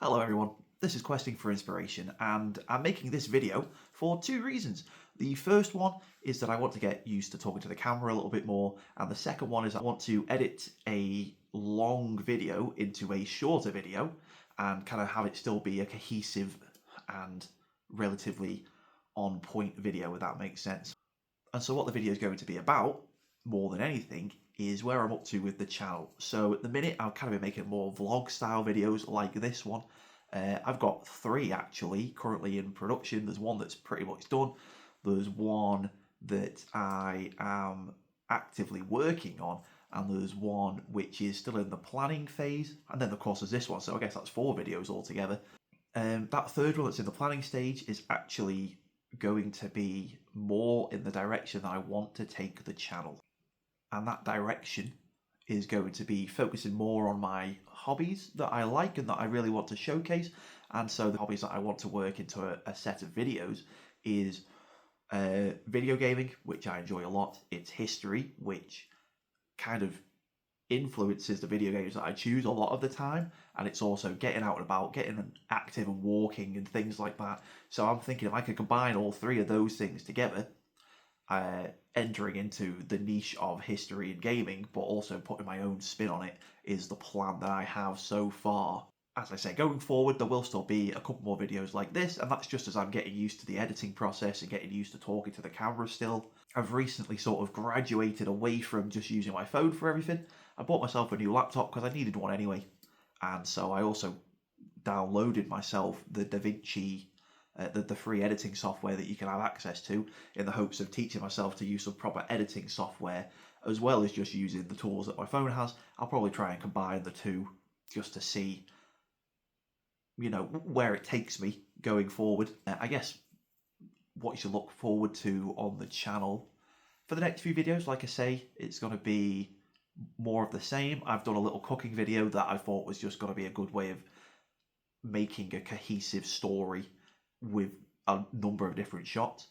Hello everyone, this is Questing for Inspiration and I'm making this video for two reasons. The first one is that I want to get used to talking to the camera a little bit more, and the second one is I want to edit a long video into a shorter video and kind of have it still be a cohesive and relatively on point video, if that makes sense. And so what the video is going to be about, more than anything, is where I'm up to with the channel. So at the minute I've kind of been making more vlog style videos like this one. I've got three actually currently in production. There's one that's pretty much done. There's one that I am actively working on, and there's one which is still in the planning phase. And then of course there's this one, so I guess that's four videos altogether. That third one that's in the planning stage is actually going to be more in the direction that I want to take the channel. And that direction is going to be focusing more on my hobbies that I like and that I really want to showcase. And so the hobbies that I want to work into a set of videos is video gaming, which I enjoy a lot. It's history, which kind of influences the video games that I choose a lot of the time, and it's also getting out and about, getting active and walking and things like that. So I'm thinking if I could combine all three of those things together, entering into the niche of history and gaming, but also putting my own spin on it, is the plan that I have so far. As I say, going forward, there will still be a couple more videos like this, and that's just as I'm getting used to the editing process and getting used to talking to the camera still. I've recently sort of graduated away from just using my phone for everything. I bought myself a new laptop because I needed one anyway, and so I also downloaded myself the Davinci, the free editing software that you can have access to, in the hopes of teaching myself to use some proper editing software, as well as just using the tools that my phone has. I'll probably try and combine the two just to see, where it takes me going forward. I guess what you should look forward to on the channel for the next few videos, like I say, it's going to be more of the same. I've done a little cooking video that I thought was just going to be a good way of making a cohesive story with a number of different shots.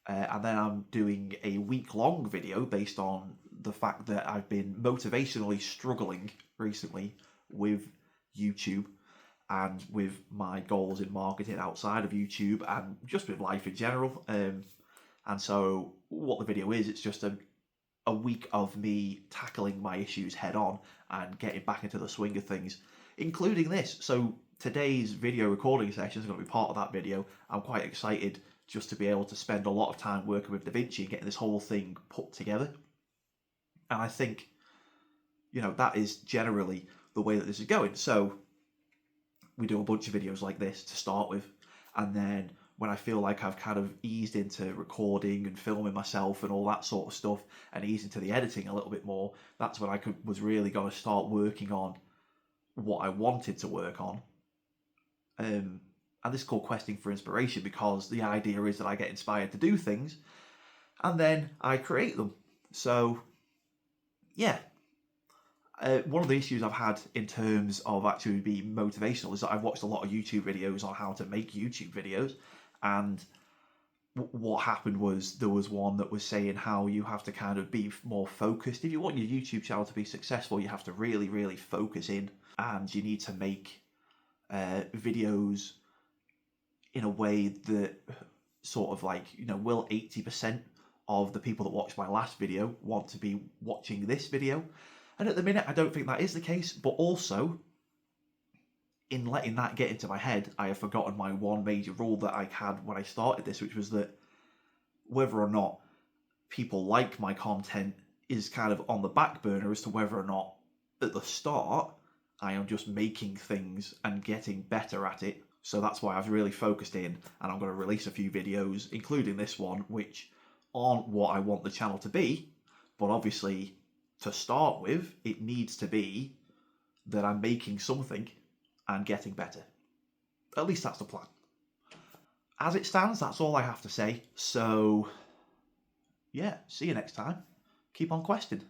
And then I'm doing a week-long video based on the fact that I've been motivationally struggling recently with YouTube and with my goals in marketing outside of YouTube and just with life in general. And so what the video is, it's just a week of me tackling my issues head on and getting back into the swing of things, including this. So today's video recording session is going to be part of that video. I'm quite excited just to be able to spend a lot of time working with Davinci and getting this whole thing put together. And I think, that is generally the way that this is going. So we do a bunch of videos like this to start with, and then when I feel like I've kind of eased into recording and filming myself and all that sort of stuff, and eased into the editing a little bit more, that's when I was really going to start working on what I wanted to work on. And this is called Questing for Inspiration, because the idea is that I get inspired to do things and then I create them. So yeah, one of the issues I've had in terms of actually being motivational is that I've watched a lot of YouTube videos on how to make YouTube videos, and what happened was there was one that was saying how you have to kind of be more focused. If you want your YouTube channel to be successful, you have to really, really focus in, and you need to make videos in a way that sort of like, will 80% of the people that watched my last video want to be watching this video? And at the minute, I don't think that is the case, but also, in letting that get into my head, I have forgotten my one major rule that I had when I started this, which was that whether or not people like my content is kind of on the back burner as to whether or not, at the start, I am just making things and getting better at it. So that's why I've really focused in, and I'm going to release a few videos, including this one, which aren't what I want the channel to be, but obviously, to start with, it needs to be that I'm making something and getting better. At least that's the plan. As it stands, that's all I have to say. So, yeah, see you next time. Keep on questing.